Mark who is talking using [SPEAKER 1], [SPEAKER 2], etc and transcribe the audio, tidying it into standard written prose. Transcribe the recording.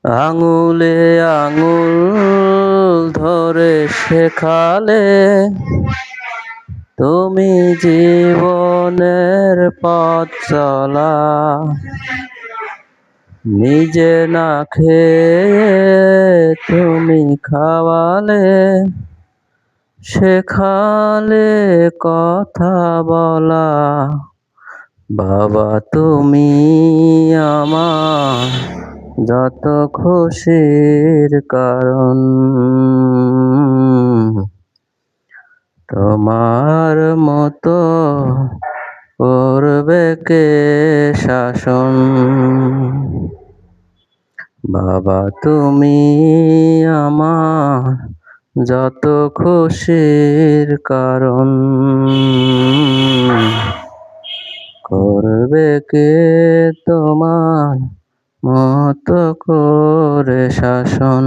[SPEAKER 1] আঙুলে আঙুল ধরে শেখালে তুমি জীবনের পথ চলা। নিজে না খেয়ে তুমি খাওয়ালে, শেখালে কথা বলা। বাবা তুমি আমার যত খুশির কারণ, তোমার মতো করবে কে শাসন। বাবা তুমি আমার যত খুশির কারণ, করবে কে তোমার মতো করে শাসন।